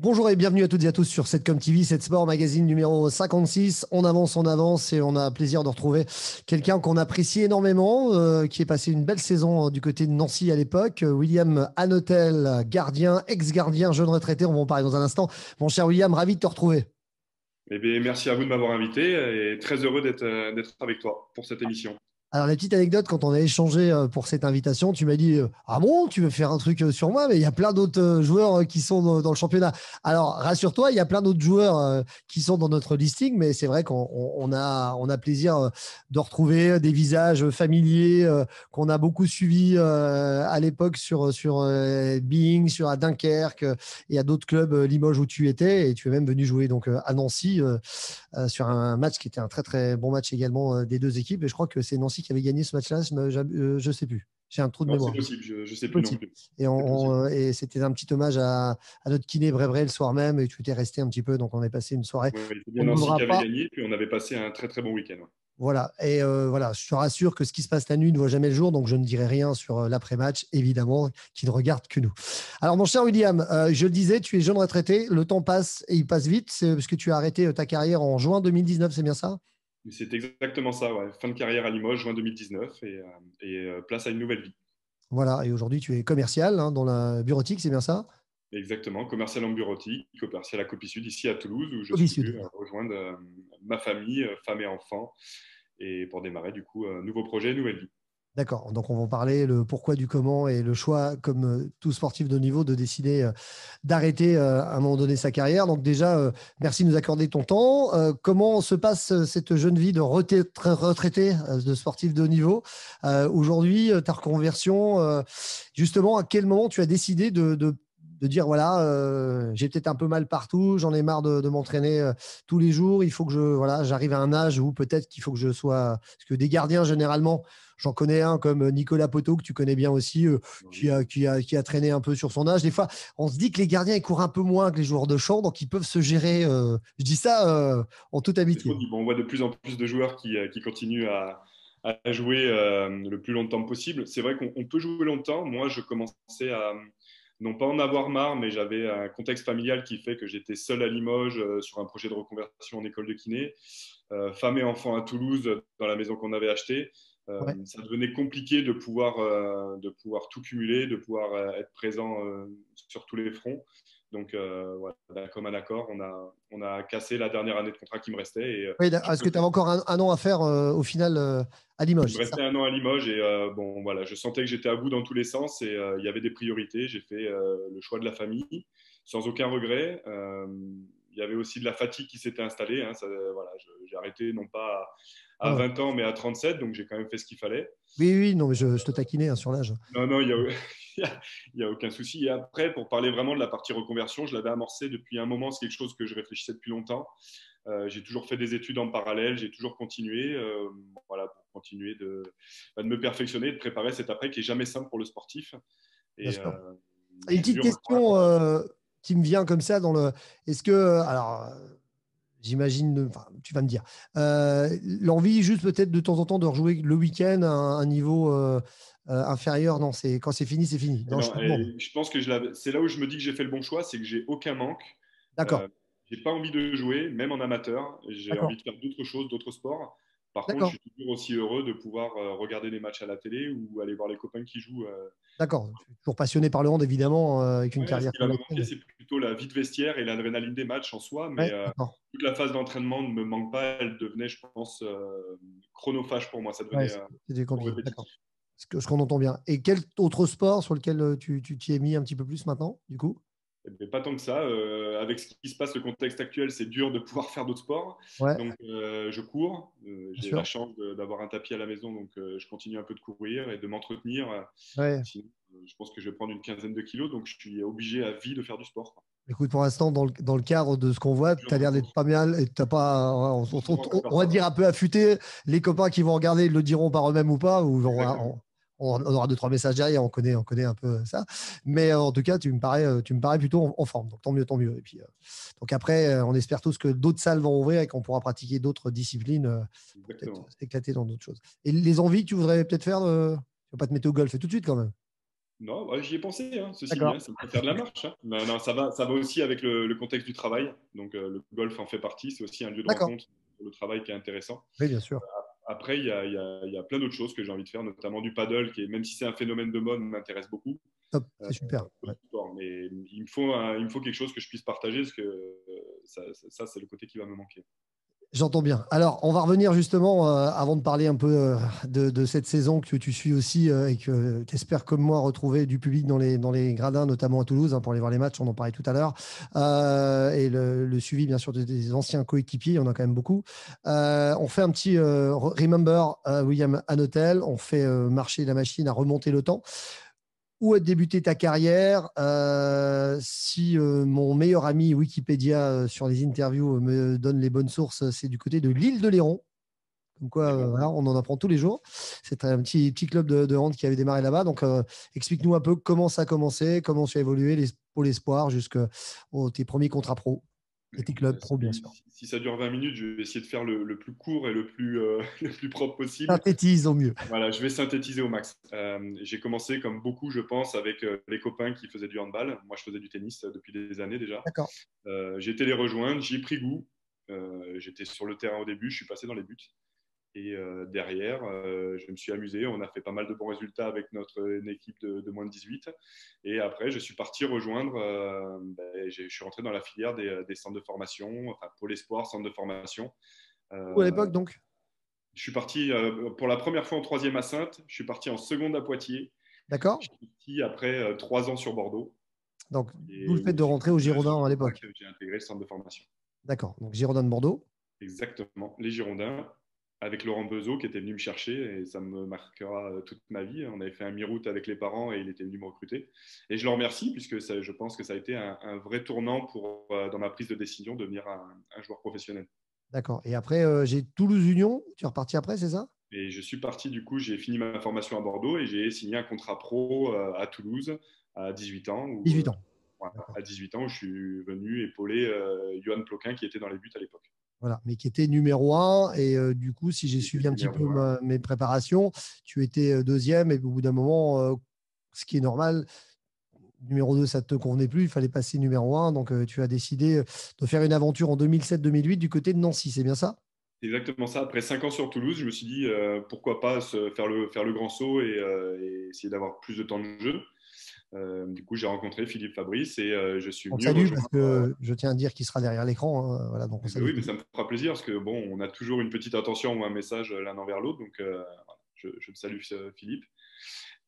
Bonjour et bienvenue à toutes et à tous sur Setcom TV, Set Sport Magazine numéro 56. On avance et on a plaisir de retrouver quelqu'un qu'on apprécie énormément, qui est passé une belle saison du côté de Nancy à l'époque. William Hanotel, gardien, ex-gardien, jeune retraité. On va en parler dans un instant. Mon cher William, ravi de te retrouver. Eh bien, merci à vous de m'avoir invité et très heureux d'être avec toi pour cette émission. Alors, la petite anecdote, quand on a échangé pour cette invitation, tu m'as dit ah bon, tu veux faire un truc sur moi, mais il y a plein d'autres joueurs qui sont dans le championnat. Alors, rassure-toi, il y a plein d'autres joueurs qui sont dans notre listing, mais c'est vrai qu'on a plaisir de retrouver des visages familiers qu'on a beaucoup suivis à l'époque sur Bing, sur à Dunkerque et à d'autres clubs, Limoges où tu étais, et tu es même venu jouer donc à Nancy sur un match qui était un très très bon match également des deux équipes. Et je crois que c'est Nancy qui avait gagné ce match-là. Je sais plus. J'ai un trou de Non, c'est mémoire. possible, je ne sais plus non Possible. plus. Et, C'est possible. et c'était un petit hommage à notre kiné Brébré le soir même. Et tu étais resté un petit peu. Donc on est passé une soirée. Ouais, c'est On bien Nancy n'oubliera qui avait pas. gagné, puis on avait passé un très très bon week-end. Ouais. Voilà. Et voilà, je te rassure que ce qui se passe la nuit ne voit jamais le jour. Donc je ne dirai rien sur l'après-match, évidemment, qui ne regarde que nous. Alors mon cher William, je le disais, tu es jeune retraité. Le temps passe et il passe vite. C'est parce que tu as arrêté ta carrière en juin 2019, c'est bien ça? C'est exactement ça, ouais. Fin de carrière à Limoges, juin 2019, place à une nouvelle vie. Voilà, et aujourd'hui tu es commercial dans la bureautique, c'est bien ça? Exactement, commercial en bureautique, commercial à Copie Sud, ici à Toulouse, où je Copie suis Sud. venu rejoindre ma famille, femme et enfants, et pour démarrer du coup un nouveau projet, une nouvelle vie. D'accord, donc on va en parler, le pourquoi du comment et le choix, comme tout sportif de haut niveau, de décider d'arrêter à un moment donné sa carrière. Donc déjà, merci de nous accorder ton temps. Comment se passe cette jeune vie de retraité, de sportif de haut niveau? Aujourd'hui, ta reconversion, justement, à quel moment tu as décidé de dire, voilà, j'ai peut-être un peu mal partout, j'en ai marre de m'entraîner tous les jours, il faut que voilà, j'arrive à un âge où peut-être qu'il faut que je sois... Parce que des gardiens, généralement, j'en connais un comme Nicolas Poteau, que tu connais bien aussi, Oui. qui a traîné un peu sur son âge. Des fois, on se dit que les gardiens, ils courent un peu moins que les joueurs de champ, donc ils peuvent se gérer. Je dis ça en toute C'est ce qu'on amitié. dit. Bon, on voit de plus en plus de joueurs qui continuent à jouer le plus longtemps possible. C'est vrai qu'on peut jouer longtemps. Moi, je commençais à non pas en avoir marre, mais j'avais un contexte familial qui fait que j'étais seul à Limoges sur un projet de reconversion en école de kiné, femme et enfant à Toulouse dans la maison qu'on avait achetée. Ouais. Ça devenait compliqué de pouvoir tout cumuler, de pouvoir être présent sur tous les fronts. Donc, voilà, d'un commun accord, on a cassé la dernière année de contrat qui me restait. Oui, est-ce que tu avais encore un an à faire au final à Il Limoges, me c'est ça? restait un an à Limoges et bon, voilà, je sentais que j'étais à bout dans tous les sens et il y avait des priorités. J'ai fait le choix de la famille sans aucun regret. Il y avait aussi de la fatigue qui s'était installée. Hein, ça, voilà, j'ai arrêté non pas à Ouais, ouais. 20 ans mais à 37, donc j'ai quand même fait ce qu'il fallait. Oui, oui, non, mais je te taquinais sur l'âge. Non, non, il y a aucun souci. Et après, pour parler vraiment de la partie reconversion, je l'avais amorcé depuis un moment. C'est quelque chose que je réfléchissais depuis longtemps. J'ai toujours fait des études en parallèle, j'ai toujours continué, voilà, pour continuer de me perfectionner, de préparer cet après qui est jamais simple pour le sportif. Bien Et sûr. Une j'ai petite dû rejoindre. question qui me vient comme ça dans le. Est-ce que, alors, j'imagine, enfin, tu vas me dire, l'envie juste peut-être de temps en temps de rejouer le week-end à un niveau inférieur, non, c'est quand c'est fini, c'est fini. Et Non, je non, te demande. je pense que c'est là où je me dis que j'ai fait le bon choix, c'est que j'ai aucun manque. D'accord, Euh, j'ai pas envie de jouer, même en amateur. J'ai d'accord, envie de faire d'autres choses, d'autres sports. Par contre, je d'accord, suis toujours aussi heureux de pouvoir regarder des matchs à la télé ou aller voir les copains qui jouent. d'accord. Je suis toujours passionné par le hand, évidemment, avec une Ouais, ce carrière qui va comme la me manquer, tienne. c'est plutôt la vie de vestiaire et l'adrénaline des matchs en soi, mais Ouais, d'accord. toute la phase d'entraînement ne me manque pas. Elle devenait, je pense, chronophage pour moi. Ça Ouais, devenait c'était trop compliqué. D'accord. répétitif. Ce qu'on entend bien. Et quel autre sport sur lequel tu t'y es mis un petit peu plus maintenant, du coup? Mais pas tant que ça. Avec ce qui se passe, le contexte actuel, c'est dur de pouvoir faire d'autres sports. Ouais, Donc, je cours. bien J'ai la sûr. chance d'avoir un tapis à la maison, donc je continue un peu de courir et de m'entretenir. Ouais. Sinon, je pense que je vais prendre une quinzaine de kilos, donc je suis obligé à vie de faire du sport. Écoute, pour l'instant, dans le cadre de ce qu'on voit, tu Toujours as dans le l'air d'être cours. pas mal et t'as pas, Toujours en train de faire on va ça, ouais. dire un peu affûté. Les copains qui vont regarder ils le diront par eux-mêmes ou pas, ou Exactement. on aura deux, trois messages derrière, on connaît un peu ça. Mais en tout cas, tu me parais plutôt en forme. Donc tant mieux, tant mieux. Et puis, donc après, on espère tous que d'autres salles vont ouvrir et qu'on pourra pratiquer d'autres disciplines pour peut-être Exactement. s'éclater dans d'autres choses. Et les envies que tu voudrais peut-être faire, tu vas pas te mettre au golf tout de suite quand même. Non, j'y ai pensé, hein, ceci dit, D'accord. hein, ça me fait faire de la marche, hein. Non, non, ça va aussi avec le contexte du travail. Donc, le golf en fait partie. C'est aussi un lieu de D'accord. rencontre pour le travail qui est intéressant. Oui, bien sûr. Après, il y a plein d'autres choses que j'ai envie de faire, notamment du paddle, qui est, même si c'est un phénomène de mode, m'intéresse beaucoup. Top, Euh, c'est super. Ouais. sport. Mais il me faut quelque chose que je puisse partager, parce que ça c'est le côté qui va me manquer. J'entends bien. Alors, on va revenir justement, avant de parler un peu de cette saison que tu suis aussi et que tu espères, comme moi, retrouver du public dans les gradins, notamment à Toulouse, hein, pour aller voir les matchs, on en parlait tout à l'heure. Et le suivi, bien sûr, des anciens coéquipiers, il y en a quand même beaucoup. On fait un petit remember William Hanotel, on fait marcher la machine à remonter le temps. Où a débuté ta carrière? Si mon meilleur ami Wikipédia sur les interviews me donne les bonnes sources, c'est du côté de l'île de Léron. Comme quoi, D'accord. voilà, on en apprend tous les jours. C'est un petit club de hand qui avait démarré là-bas. Donc, explique-nous un peu comment ça a commencé, comment tu as évolué les pôles espoirs jusqu'à tes premiers contrats pro et tes Écoute, clubs pro, bien sûr. si ça dure 20 minutes, je vais essayer de faire le plus court et le plus propre possible. Synthétise au mieux. Voilà, je vais synthétiser au max. J'ai commencé, comme beaucoup, je pense, avec les copains qui faisaient du handball. Moi, je faisais du tennis depuis des années déjà. D'accord. J'ai été les rejoindre, j'y ai pris goût. J'étais sur le terrain au début, je suis passé dans les buts. Et derrière, je me suis amusé. On a fait pas mal de bons résultats avec notre équipe de moins de 18. Et après, je suis parti rejoindre. Je suis rentré dans la filière des centres de formation, enfin Pôle Espoir, centre de formation. Ou à Euh, l'époque, donc. je suis parti pour la première fois en troisième à Saintes. Je suis parti en seconde à Poitiers. Je D'accord. suis parti après 3 ans sur Bordeaux. Donc, d'où Et le fait au de fil rentrer au de Girondin à ce l'époque. contact, j'ai intégré le centre de formation. D'accord. Donc, Girondin de Bordeaux. Exactement, les Girondins, avec Laurent Bezot qui était venu me chercher et ça me marquera toute ma vie. On avait fait un mi-route avec les parents et il était venu me recruter. Et je le remercie puisque je pense que ça a été un vrai tournant dans ma prise de décision de devenir un joueur professionnel. D'accord. Et après, j'ai Toulouse Union. Tu es reparti après, c'est ça? Et je suis parti, du coup, j'ai fini ma formation à Bordeaux et j'ai signé un contrat pro à Toulouse à 18 ans. 18 ans. Voilà, D'accord. à 18 ans, où je suis venu épauler Johan Ploquin qui était dans les buts à l'époque. Voilà. Mais qui était numéro un. Et du coup, si j'ai Il était suivi un petit peu numéro un. mes préparations, tu étais deuxième. Et au bout d'un moment, ce qui est normal, numéro 2, ça ne te convenait plus. Il fallait passer numéro un. Donc, tu as décidé de faire une aventure en 2007-2008 du côté de Nancy. C'est bien ça? C'est exactement ça. Après 5 ans sur Toulouse, je me suis dit pourquoi pas faire le grand saut et essayer d'avoir plus de temps de jeu. Du coup, j'ai rencontré Philippe Fabrice et je suis On te venu salue parce rejoindre. que je tiens à dire qu'il sera derrière l'écran, hein. Voilà, donc on Ben salue oui, mais Philippe. ça me fera plaisir parce que bon, on a toujours une petite attention ou un message l'un envers l'autre. Donc, je te salue, Philippe.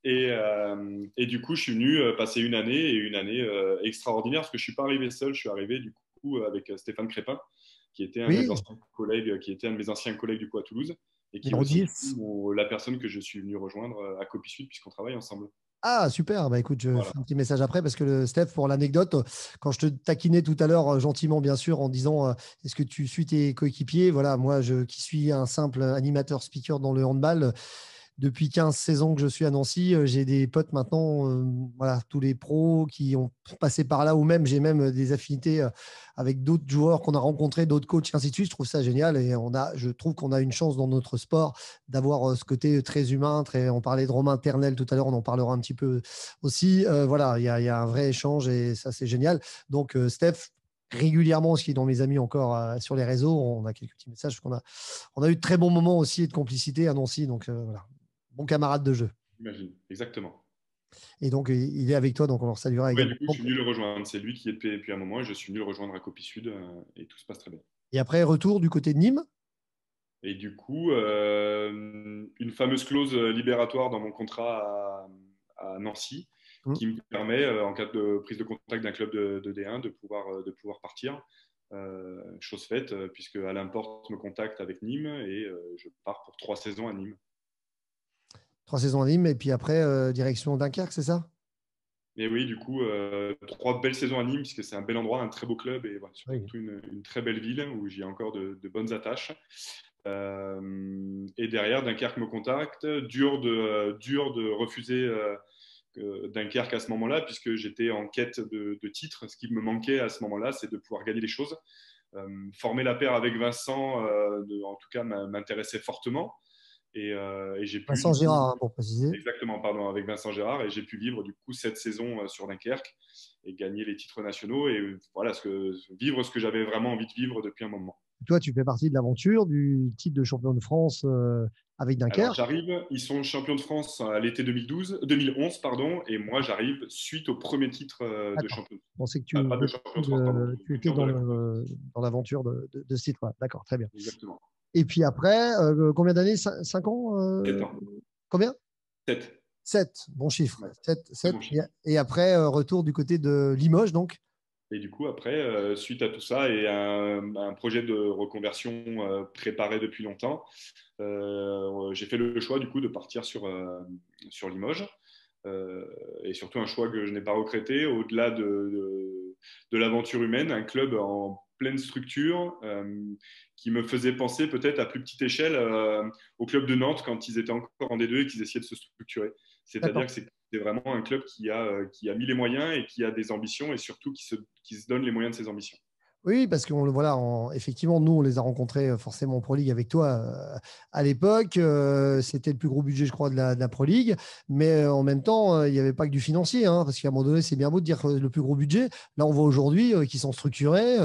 Et du coup, je suis venu passer une année extraordinaire parce que je suis pas arrivé seul. Je suis arrivé du coup avec Stéphane Crépin, qui était un de mes Oui, anciens collègues, qui était un de mes anciens collègues du coup à Toulouse et qui est numéro aussi du 10. coup, la personne que je suis venu rejoindre à Copy Suite puisqu'on travaille ensemble. Ah, super. Bah, écoute, je Voilà. fais un petit message après parce que Steph, pour l'anecdote, quand je te taquinais tout à l'heure, gentiment, bien sûr, en disant est-ce que tu suis tes coéquipiers? Voilà, moi, qui suis un simple animateur speaker dans le handball, depuis 15 saisons que je suis à Nancy, j'ai des potes maintenant, voilà, tous les pros qui ont passé par là, ou même j'ai même des affinités avec d'autres joueurs qu'on a rencontrés, d'autres coachs, et ainsi de suite. Je trouve ça génial et je trouve qu'on a une chance dans notre sport d'avoir ce côté très humain. On parlait de Romain Ternel tout à l'heure, on en parlera un petit peu aussi. Voilà, il y a un vrai échange et ça, c'est génial. Donc, Steph, régulièrement, ce qui est dans mes amis encore sur les réseaux, on a quelques petits messages, on a eu de très bons moments aussi et de complicité à Nancy. Donc, voilà, bon camarade de jeu. J'imagine, exactement. Et donc, il est avec toi, donc on le saluera Ouais, également. du coup, je suis venu le rejoindre. C'est lui qui est depuis un moment et je suis venu le rejoindre à Copy Sud et tout se passe très bien. Et après, retour du côté de Nîmes. Et du coup, une fameuse clause libératoire dans mon contrat à Nancy Hum. qui me permet, en cas de prise de contact d'un club de D1, de pouvoir partir. Chose faite, puisque Alain Porte me contacte avec Nîmes et je pars pour 3 saisons à Nîmes. 3 saisons à Nîmes. Et puis après, direction Dunkerque, c'est ça? Et oui, du coup, 3 belles saisons à Nîmes, puisque c'est un bel endroit, un très beau club et voilà, Oui. surtout une très belle ville où j'ai encore de bonnes attaches. Et derrière, Dunkerque me contacte. Dur de refuser Dunkerque à ce moment-là, puisque j'étais en quête de titres. Ce qui me manquait à ce moment-là, c'est de pouvoir gagner les choses. Former la paire avec Vincent, en tout cas, m'intéressait fortement. Et j'ai pu, Vincent du coup, Girard, hein, pour préciser. exactement, pardon, avec Vincent Gérard, et j'ai pu vivre du coup cette saison sur Dunkerque et gagner les titres nationaux et voilà, vivre ce que j'avais vraiment envie de vivre depuis un moment. Toi, tu fais partie de l'aventure du titre de champion de France avec Alors Dunkerque. j'arrive, ils sont champions de France à l'été 2011, pardon, et moi j'arrive suite au premier titre de D'accord. champion. Je pensais que Pas de champion de France, pardon, tu étais vainqueur de la Coupe de France. dans l'aventure de ce titre. D'accord, très bien. Exactement. Et puis après, combien d'années? 5 ans 7 ans. combien? 7. 7, bon chiffre. Ouais, 7, très 7. bon chiffre. Et après, retour du côté de Limoges, donc. Et du coup, après, suite à tout ça et un projet de reconversion préparé depuis longtemps, j'ai fait le choix du coup de partir sur Limoges. Et surtout un choix que je n'ai pas regretté, au-delà de l'aventure humaine, un club en pleine structure qui me faisait penser peut-être à plus petite échelle au club de Nantes quand ils étaient encore en D2 et qu'ils essayaient de se structurer. C'est-à-dire D'accord. que c'est vraiment un club qui a mis les moyens et qui a des ambitions et surtout qui se donne les moyens de ses ambitions. Oui, parce qu'on le voilà, effectivement, nous, on les a rencontrés forcément en Pro League avec toi à l'époque. C'était le plus gros budget, je crois, de la Pro League. Mais en même temps, il n'y avait pas que du financier, hein, parce qu'à un moment donné, c'est bien beau de dire le plus gros budget. Là, on voit aujourd'hui qu'ils sont structurés,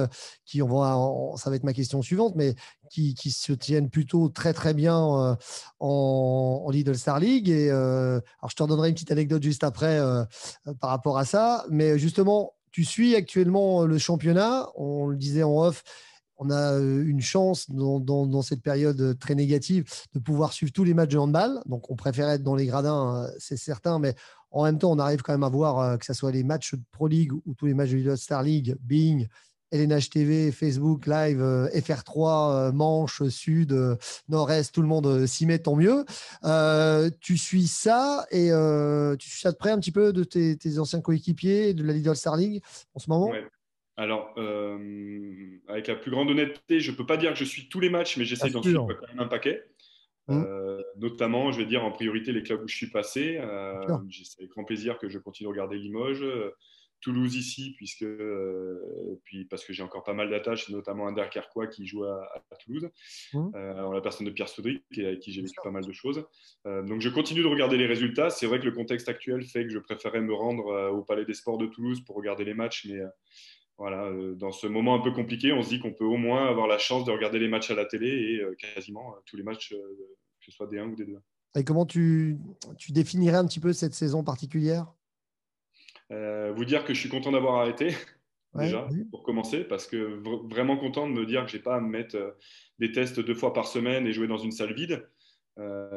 ça va être ma question suivante, mais qui se tiennent plutôt très, très bien en Lidl Star League. Et alors, je te redonnerai une petite anecdote juste après par rapport à ça. Mais justement, tu suis actuellement le championnat. On le disait en off, on a une chance dans cette période très négative de pouvoir suivre tous les matchs de handball. Donc, on préfère être dans les gradins, c'est certain, mais en même temps, on arrive quand même à voir que ce soit les matchs de Pro League ou tous les matchs de Lidl Star League, Bing, LNH TV, Facebook Live, FR3, Manche, Sud, Nord-Est, tout le monde s'y met, tant mieux. Tu suis ça et tu suis ça de près un petit peu de tes anciens coéquipiers de la Lidl Star League en ce moment? Ouais. Alors, avec la plus grande honnêteté, je ne peux pas dire que je suis tous les matchs, mais Bien j'essaye d'en suivre sûr. quand même un paquet. Mmh, Notamment, je vais dire en priorité les clubs où je suis passé. bien sûr. C'est avec grand plaisir que je continue de regarder Limoges, Toulouse ici, puis parce que j'ai encore pas mal d'attaches, notamment un Dunkerquois qui joue à Toulouse, Mmh, en la personne de Pierre Soudric, avec qui j'ai bien vécu sûr. pas mal de choses. Donc je continue de regarder les résultats. C'est vrai que le contexte actuel fait que je préférais me rendre au Palais des Sports de Toulouse pour regarder les matchs, mais voilà, dans ce moment un peu compliqué, on se dit qu'on peut au moins avoir la chance de regarder les matchs à la télé et quasiment tous les matchs, que ce soit D1 ou D2. Et comment tu définirais un petit peu cette saison particulière? Vous dire que je suis content d'avoir arrêté, Ouais, déjà, oui. pour commencer, parce que vraiment content de me dire que j'ai pas à me mettre des tests 2 fois par semaine et jouer dans une salle vide.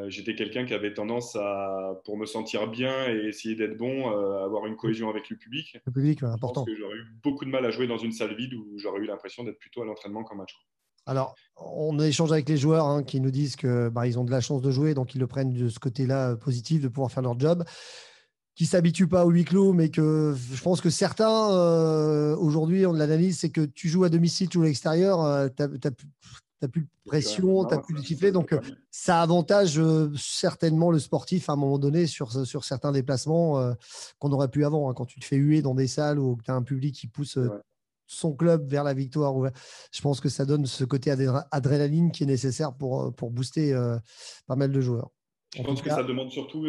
J'étais quelqu'un qui avait tendance à, pour me sentir bien et essayer d'être bon, avoir une cohésion avec le public. Le public, Je pense important. que j'aurais eu beaucoup de mal à jouer dans une salle vide où j'aurais eu l'impression d'être plutôt à l'entraînement qu'en match. Alors, on échange avec les joueurs hein, qui nous disent que bah, ils ont de la chance de jouer, donc ils le prennent de ce côté-là positif, de pouvoir faire leur job, qui s'habituent pas au huis clos, mais que je pense que certains, aujourd'hui, on l'analyse, c'est que tu joues à domicile, tu joues à l'extérieur, tu n'as plus de Il n'y a plus rien. pression, tu n'as Non, plus de ça, sifflet, je donc confirme. ça avantage certainement le sportif à un moment donné sur certains déplacements qu'on aurait pu avant, hein, quand tu te fais huer dans des salles ou que tu as un public qui pousse C'est vrai. son club vers la victoire. Je pense que ça donne ce côté adrénaline qui est nécessaire pour booster pas mal de joueurs. Je En tout pense que cas, ça demande surtout,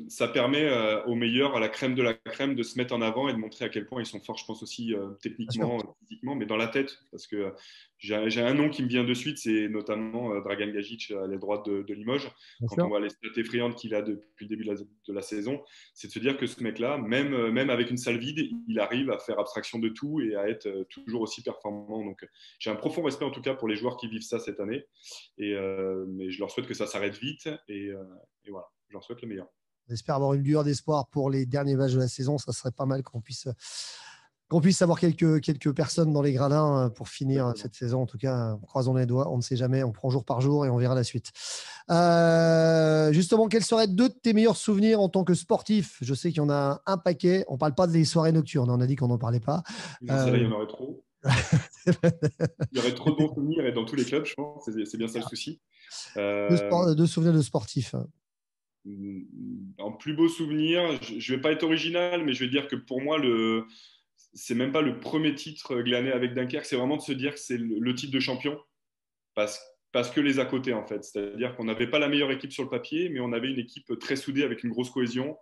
ça permet aux meilleurs, à la crème de la crème, de se mettre en avant et de montrer à quel point ils sont forts, je pense aussi bien sûr, techniquement, physiquement, mais dans la tête. Parce que j'ai un nom qui me vient de suite, c'est notamment Dragan Gajic à l'aile droite de Limoges. bien Quand on sûr. voit les stats effrayantes qu'il a depuis le début de la saison, c'est de se dire que ce mec-là, même avec une salle vide, il arrive à faire abstraction de tout et à être toujours aussi performant. Donc j'ai un profond respect en tout cas pour les joueurs qui vivent ça cette année. Mais je leur souhaite que ça s'arrête vite. Et voilà, j'en souhaite le meilleur. J'espère avoir une lueur d'espoir pour les derniers matchs de la saison. Ça serait pas mal qu'on puisse avoir quelques personnes dans les gradins pour finir Exactement. cette saison. En tout cas, croisons les doigts. On ne sait jamais. On prend jour par jour et on verra la suite. Justement, quels seraient deux de tes meilleurs souvenirs en tant que sportif? Je sais qu'il y en a un paquet. On ne parle pas des soirées nocturnes. On a dit qu'on n'en parlait pas. Non, celle-là, il y Euh, en aurait trop. Il y aurait trop de bons souvenirs et dans tous les clubs, je pense. C'est bien ça le souci. Euh, deux souvenirs de sportifs. En plus beau souvenir, je ne vais pas être original, mais je vais dire que pour moi, c'est même pas le premier titre glané avec Dunkerque, c'est vraiment de se dire que c'est le titre de champion. Parce parce que les à côté, en fait. C'est-à-dire qu'on n'avait pas la meilleure équipe sur le papier, mais on avait une équipe très soudée avec une grosse cohésion,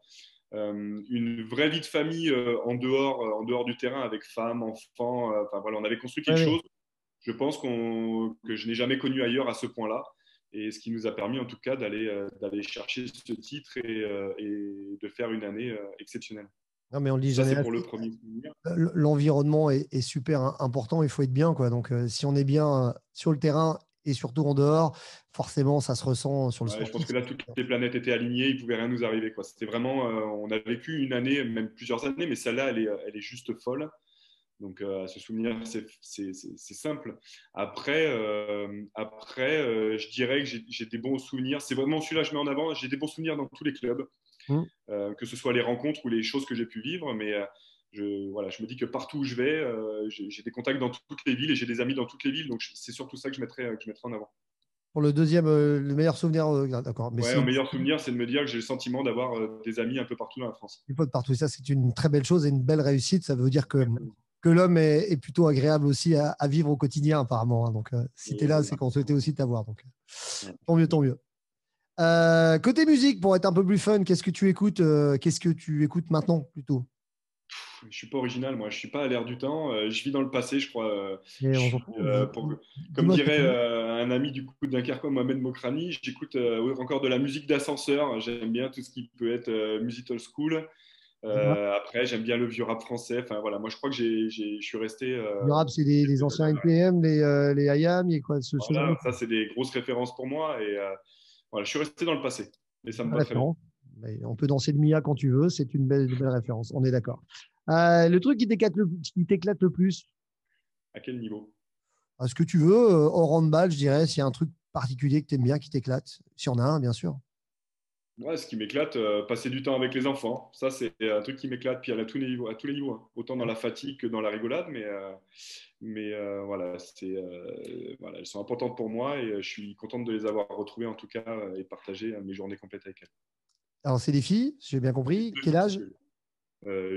une vraie vie de famille en dehors du terrain avec femmes, enfants. Enfin, voilà, on avait construit Ouais, quelque ouais. chose, je pense que je n'ai jamais connu ailleurs à ce point-là. Et ce qui nous a permis, en tout cas, d'aller chercher ce titre et de faire une année exceptionnelle. Non, mais on le dit Ça, jamais c'est pour le assez. premier souvenir. L'environnement est super important, il faut être bien, quoi. Donc, si on est bien sur le terrain et surtout en dehors, forcément, ça se ressent sur le Ouais, je pense sportif. que là, toutes les planètes étaient alignées, il ne pouvait rien nous arriver, quoi. C'était vraiment, on a vécu une année, même plusieurs années, mais celle-là, elle est juste folle. Donc, à se souvenir, c'est simple. Après, je dirais que j'ai des bons souvenirs. C'est vraiment celui-là que je mets en avant. J'ai des bons souvenirs dans tous les clubs, Mmh. que ce soit les rencontres ou les choses que j'ai pu vivre. Mais voilà, je me dis que partout où je vais, j'ai des contacts dans toutes les villes et j'ai des amis dans toutes les villes. Donc, c'est surtout ça que je mettrais en avant. Pour le deuxième, le meilleur souvenir, d'accord. Mais Ouais, c'est un meilleur souvenir, c'est de me dire que j'ai le sentiment d'avoir des amis un peu partout dans la France. des potes partout. Ça, c'est une très belle chose et une belle réussite. Ça veut dire Exactement. que l'homme est plutôt agréable aussi à vivre au quotidien, apparemment, hein. Donc, si tu es Et là, c'est voilà. qu'on souhaitait aussi t'avoir. Donc, Ouais. tant mieux, tant mieux. Côté musique, pour être un peu plus fun, qu'est-ce que tu écoutes qu'est-ce que tu écoutes maintenant plutôt? Je suis pas original, moi. Je suis pas à l'air du temps. Je vis dans le passé, je crois. Et Je on s'en suis, fout. comme Dis-moi ce que dirait tu veux. un ami du coup d'Unkerco, Mohamed Mokrani, j'écoute encore de la musique d'ascenseur. J'aime bien tout ce qui peut être musical school. Du rap. Après, j'aime bien le vieux rap français. Enfin voilà, moi je crois que je suis resté. Du rap, c'est les anciens NTM, les IAM, et quoi, ce genre de Voilà, ça choses. c'est des grosses références pour moi et voilà, je suis resté dans le passé. Et ça me Belle va très bien. référence. Mais on peut danser le Mia quand tu veux, c'est une belle référence, on est d'accord. Le truc qui t'éclate le plus, À quel niveau? ce que tu veux, hors handball, je dirais, s'il y a un truc particulier que tu aimes bien, qui t'éclate, s'il y en a un, bien sûr. Ouais, ce qui m'éclate, passer du temps avec les enfants. Ça, c'est un truc qui m'éclate, puis à tous les niveaux, hein. Autant dans la fatigue que dans la rigolade, mais voilà, voilà, elles sont importantes pour moi et je suis contente de les avoir retrouvées en tout cas et partager mes journées complètes avec elles. Alors, c'est des filles, j'ai bien J'ai compris. deux Quel âge? filles,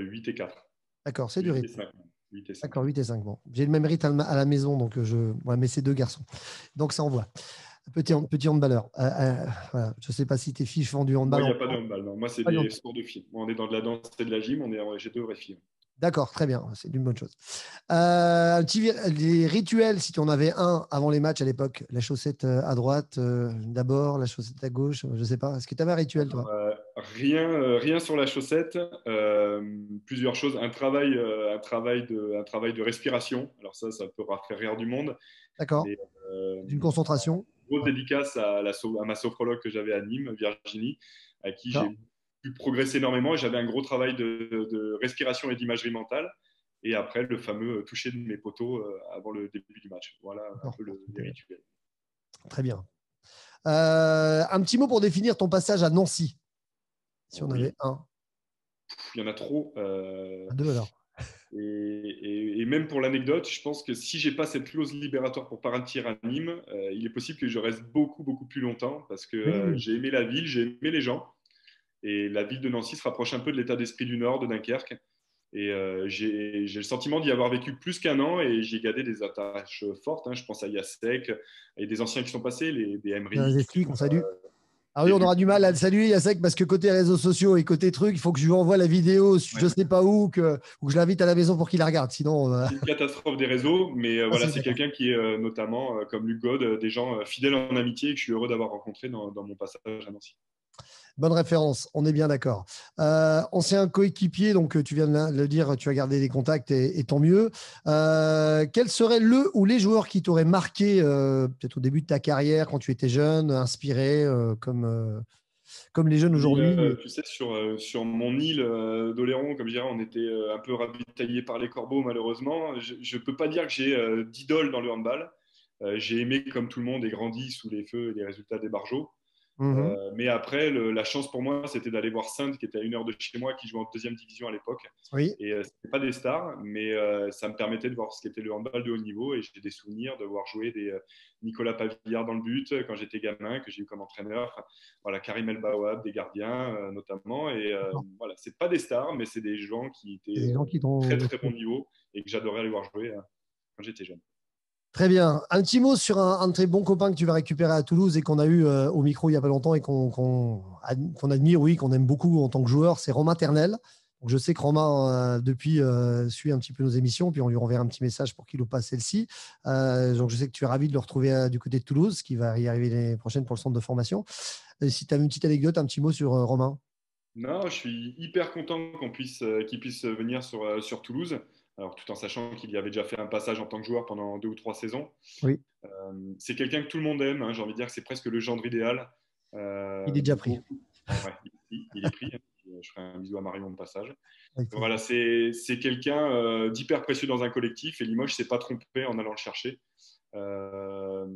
8 et 4. D'accord, c'est du 8 et rythme. 5. 8 et 5. D'accord, 8 et 5. Bon. J'ai le même rythme à la maison, donc ouais, mais c'est deux garçons. Donc, ça envoie. Petit handballeur. Voilà. Je ne sais pas si tes filles font du handball Moi, il n'y a pas de encore. handball. Non. Moi, c'est Pas du des handball. sports de filles. Moi, on est dans de la danse et de la gym. J'ai deux vraies filles. D'accord, très bien, c'est une bonne chose. Les rituels, si tu en avais un avant les matchs à l'époque, la chaussette à droite d'abord, la chaussette à gauche, je ne sais pas. Est-ce que tu avais un rituel, toi? Rien sur la chaussette. Plusieurs choses. Un travail de respiration. Alors ça peut faire rire du monde. D'accord, Mais d'une concentration. grosse dédicace à ma sophrologue que j'avais à Nîmes, Virginie, à qui D'accord. j'ai pu progresser énormément. J'avais un gros travail de respiration et d'imagerie mentale. Et après, le fameux toucher de mes poteaux avant le début du match. Voilà un D'accord. peu Bon, les rituels. très bien. Un petit mot pour définir ton passage à Nancy, si on avait Oui, un. il y en a trop. Deux alors. Et même pour l'anecdote, je pense que si j'ai pas cette clause libératoire pour partir à Nîmes, il est possible que je reste beaucoup, beaucoup plus longtemps parce que Oui, oui. j'ai aimé la ville, j'ai aimé les gens. Et la ville de Nancy se rapproche un peu de l'état d'esprit du Nord, de Dunkerque. Et j'ai le sentiment d'y avoir vécu plus qu'un an et j'ai gardé des attaches fortes, hein. Je pense à Yasek et des anciens qui sont passés, des Il y a un Emmerich, Zesty qu'on salue. Ah oui, des on aura Luc. du mal à le saluer, Yacek, parce que côté réseaux sociaux et côté truc, il faut que je lui envoie la vidéo, je Ouais. ne sais pas où, ou que je l'invite à la maison pour qu'il la regarde. Sinon, C'est une catastrophe des réseaux, mais ah, voilà, c'est c'est d'accord. quelqu'un qui est notamment, comme Luc God, des gens fidèles en amitié et que je suis heureux d'avoir rencontré dans mon passage à Nancy. Bonne référence, on est bien d'accord. Ancien coéquipier, donc tu viens de le dire, tu as gardé des contacts et tant mieux. Quel serait le ou les joueurs qui t'auraient marqué, peut-être au début de ta carrière, quand tu étais jeune, inspiré, comme les jeunes Mais, aujourd'hui? tu sais, sur mon île d'Oléron, comme je dirais, on était un peu ravitaillé par les corbeaux, malheureusement. Je ne peux pas dire que j'ai d'idole dans le handball. J'ai aimé, comme tout le monde, et grandi sous les feux et les résultats des Barjots. Mhm. Mais après, la chance pour moi, c'était d'aller voir Sainte, qui était à 1 heure de chez moi, qui jouait en deuxième division à l'époque. Oui, Et ce n'était pas des stars, mais ça me permettait de voir ce qu'était le handball de haut niveau. Et j'ai des souvenirs de voir jouer des Nicolas Pavillard dans le but quand j'étais gamin, que j'ai eu comme entraîneur. Enfin, voilà, Karim El Bawab, des gardiens notamment. Et d'accord. voilà, c'est pas des stars, mais c'est des gens qui C'est étaient des gens qui très t'ont. très bon niveau et que j'adorais aller voir jouer quand j'étais jeune. Très bien. Un petit mot sur un de tes bons copains que tu vas récupérer à Toulouse et qu'on a eu au micro il n'y a pas longtemps et qu'on admire, oui, qu'on aime beaucoup en tant que joueur, c'est Romain Ternel. Donc, je sais que Romain, depuis, suit un petit peu nos émissions, puis on lui renverra un petit message pour qu'il nous passe celle-ci. Donc, je sais que tu es ravi de le retrouver du côté de Toulouse, qui va y arriver l'année prochaine pour le centre de formation. Si tu as une petite anecdote, un petit mot sur Romain. Non, je suis hyper content qu'il puisse venir sur Toulouse. Alors, tout en sachant qu'il y avait déjà fait un passage en tant que joueur pendant 2 ou 3 saisons. Oui, C'est quelqu'un que tout le monde aime, hein, j'ai envie de dire que c'est presque le gendre idéal. il est déjà pris. Beaucoup. Ouais, il est pris. Je ferai un bisou à Marion de passage. Avec plaisir. Voilà, c'est quelqu'un d'hyper précieux dans un collectif et Limoges s'est pas trompé en allant le chercher. Euh,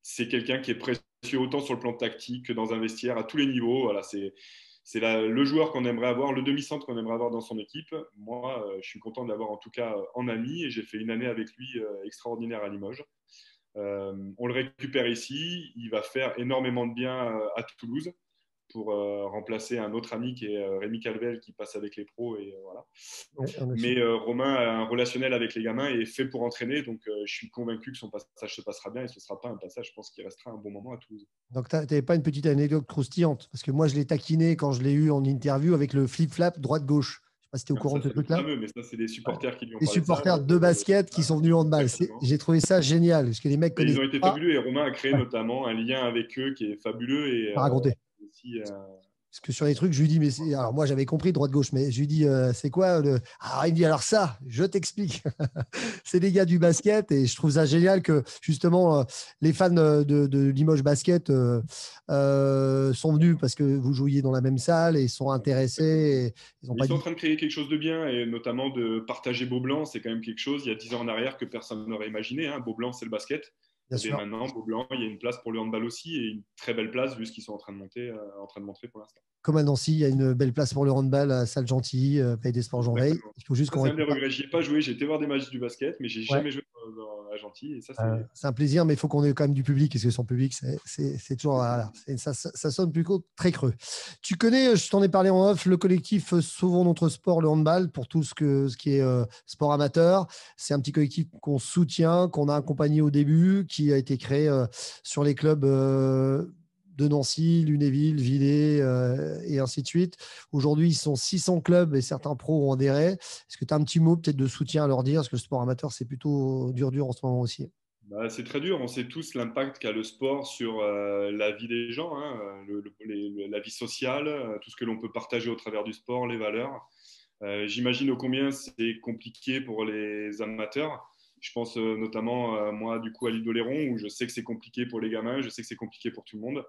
c'est quelqu'un qui est précieux autant sur le plan tactique que dans un vestiaire à tous les niveaux. Voilà, c'est le joueur qu'on aimerait avoir, le demi-centre qu'on aimerait avoir dans son équipe. Moi, je suis content de l'avoir en tout cas en ami et j'ai fait une année avec lui extraordinaire à Limoges. On le récupère ici, il va faire énormément de bien à Toulouse pour remplacer un autre ami qui est Rémi Calvel qui passe avec les pros et voilà. Ouais, en effet. Mais Romain a un relationnel avec les gamins et est fait pour entraîner, donc je suis convaincu que son passage se passera bien et ce ne sera pas un passage, je pense, qui restera un bon moment à Toulouse. Donc, tu n'avais pas une petite anecdote croustillante? Parce que moi, je l'ai taquiné quand je l'ai eu en interview avec le flip-flap droite-gauche. Je ne sais pas si tu es au courant Ça, de ce c'est le truc-là. fameux, mais ça, c'est des Ouais. supporters qui lui ont Les parlé de ça. supporters de basket qui sont venus en handball. Exactement. J'ai trouvé ça génial, parce que les mecs Et ils connaissent ont été pas. fabuleux et Romain a créé Ouais, notamment un lien avec eux qui est fabuleux et à raconter. aussi. Parce que sur les trucs, je lui dis, mais alors moi j'avais compris droite-gauche, mais je lui dis, c'est quoi le. Alors il me dit, alors ça, je t'explique. C'est les gars du basket et je trouve ça génial que justement les fans de Limoges Basket sont venus parce que vous jouiez dans la même salle et sont intéressés. Et ils n'ont Ils pas sont en dit. train de créer quelque chose de bien et notamment de partager Beaublanc. C'est quand même quelque chose, il y a 10 ans en arrière, que personne n'aurait imaginé. Hein. Beaublanc, c'est le basket. Bien Et bien sûr. maintenant, Beaublanc, il y a une place pour le handball aussi et une très belle place vu ce qu'ils sont en train de monter, en train de montrer pour l'instant. Comme à Nancy, il y a une belle place pour le handball à Salle Gentilly, Pays des Sports Jean Veil. Exactement. Il faut juste Ça, qu'on c'est un des récupère. regrets. J'y ai pas joué. J'ai été voir des matchs du basket, mais j'ai Ouais. jamais joué à Gentilly. Et ça, c'est. C'est un plaisir, mais il faut qu'on ait quand même du public, parce que sans public, c'est toujours. Voilà, ça sonne plutôt très creux. Tu connais, je t'en ai parlé en off, le collectif Sauvons notre sport, le handball, pour tout ce qui est sport amateur. C'est un petit collectif qu'on soutient, qu'on a accompagné au début, qui a été créé sur les clubs de Nancy, Lunéville, Villers, et ainsi de suite. Aujourd'hui, ils sont 600 clubs et certains pros ont adhéré. Est-ce que tu as un petit mot peut-être de soutien à leur dire? Parce que le sport amateur, c'est plutôt dur en ce moment aussi. Bah, c'est très dur. On sait tous l'impact qu'a le sport sur la vie des gens, hein, la vie sociale, tout ce que l'on peut partager au travers du sport, les valeurs. J'imagine ô combien c'est compliqué pour les amateurs. Je pense notamment, moi, du coup, à l'île d'Oléron, où je sais que c'est compliqué pour les gamins, je sais que c'est compliqué pour tout le monde.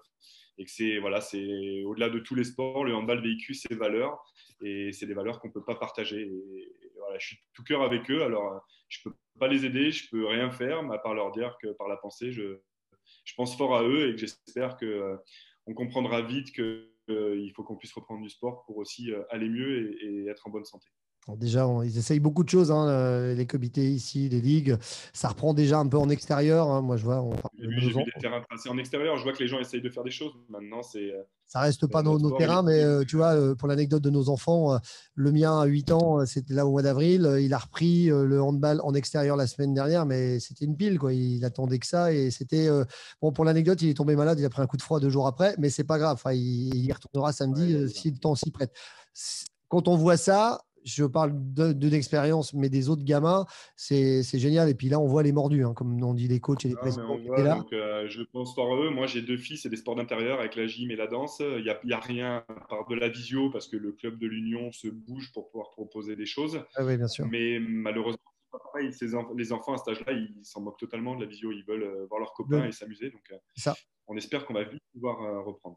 Et que c'est voilà, c'est au-delà de tous les sports, le handball véhicule ses valeurs. Et c'est des valeurs qu'on ne peut pas partager. Et voilà, je suis tout cœur avec eux. Alors, je ne peux pas les aider, je ne peux rien faire, mais à part leur dire que par la pensée, je pense fort à eux et que j'espère qu'on comprendra vite qu'il faut qu'on puisse reprendre du sport pour aussi aller mieux et être en bonne santé. Alors déjà, ils essayent beaucoup de choses, hein, les comités ici, les ligues. Ça reprend déjà un peu en extérieur, hein. Moi, je vois, on parle de J'ai nos vu des terrains tracés en extérieur, je vois que les gens essayent de faire des choses. Maintenant, ça reste pas notre nos sport, il terrains, est mais connu. tu vois, pour l'anecdote de nos enfants, le mien à 8 ans, c'était là au mois d'avril. Il a repris le handball en extérieur la semaine dernière, mais c'était une pile, quoi. Il attendait que ça. Et c'était. Bon, pour l'anecdote, il est tombé malade, il a pris un coup de froid 2 jours après, mais c'est pas grave. Enfin, il y retournera samedi Ouais, si le temps s'y prête. Quand on voit ça, je parle de l'expérience, mais des autres gamins, c'est génial. Et puis là, on voit les mordus, hein, comme on dit les coachs et les non, mais présidents on qui étaient voit, là. donc je pense fort à eux. Moi, j'ai 2 filles, c'est des sports d'intérieur avec la gym et la danse. Il y a rien à part de la visio parce que le club de l'Union se bouge pour pouvoir proposer des choses. Ah oui, bien sûr. Mais malheureusement, c'est pas pareil. Les enfants à cet âge-là, ils s'en moquent totalement de la visio. Ils veulent voir leurs copains et s'amuser. Donc, C'est ça. on espère qu'on va vite pouvoir reprendre.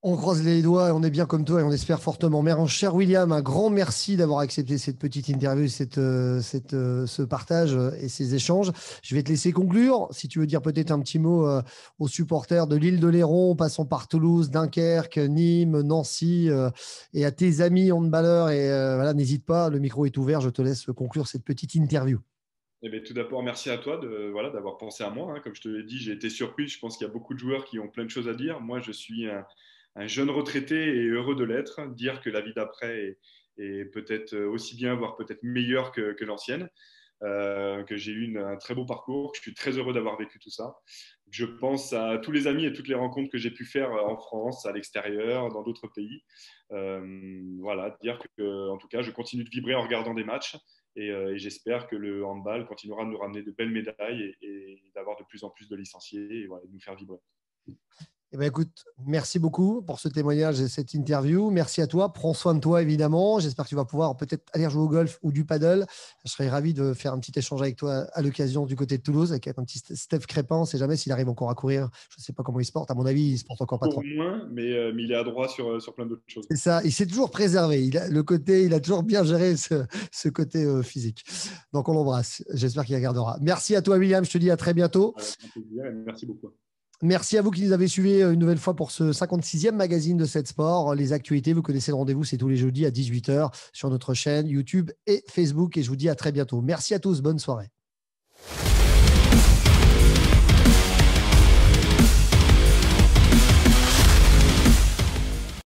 On croise les doigts et on est bien comme toi et on espère fortement. Mais cher William, un grand merci d'avoir accepté cette petite interview, ce partage et ces échanges. Je vais te laisser conclure. Si tu veux dire peut-être un petit mot aux supporters de l'île d'Oléron, passant par Toulouse, Dunkerque, Nîmes, Nancy et à tes amis handballeurs. Et voilà, n'hésite pas, le micro est ouvert. Je te laisse conclure cette petite interview. Eh bien, tout d'abord, merci à toi voilà, d'avoir pensé à moi. Hein. Comme je te l'ai dit, j'ai été surpris. Je pense qu'il y a beaucoup de joueurs qui ont plein de choses à dire. Moi, je suis un jeune retraité et heureux de l'être. Dire que la vie d'après est peut-être aussi bien, voire peut-être meilleure que l'ancienne. que j'ai eu un très beau parcours, que je suis très heureux d'avoir vécu tout ça. Je pense à tous les amis et toutes les rencontres que j'ai pu faire en France, à l'extérieur, dans d'autres pays. Voilà, dire que, en tout cas, je continue de vibrer en regardant des matchs et j'espère que le handball continuera de nous ramener de belles médailles et d'avoir de plus en plus de licenciés et voilà, de nous faire vibrer. Eh ben, écoute, merci beaucoup pour ce témoignage et cette interview. Merci à toi. Prends soin de toi, évidemment. J'espère que tu vas pouvoir peut-être aller jouer au golf ou du paddle. Je serais ravi de faire un petit échange avec toi à l'occasion du côté de Toulouse avec un petit Steph Crépin. On ne sait jamais s'il arrive encore à courir. Je ne sais pas comment il se porte. À mon avis, il se porte encore pas Pour trop. moins, mais il est adroit sur plein d'autres choses. C'est ça. Il s'est toujours préservé. Il a toujours bien géré ce côté physique. Donc, on l'embrasse. J'espère qu'il la gardera. Merci à toi, William. Je te dis à très bientôt. Avec un plaisir et merci beaucoup. Merci à vous qui nous avez suivis une nouvelle fois pour ce 56e magazine de 7 Sport. Les actualités, vous connaissez le rendez-vous, c'est tous les jeudis à 18h sur notre chaîne YouTube et Facebook. Et je vous dis à très bientôt. Merci à tous. Bonne soirée.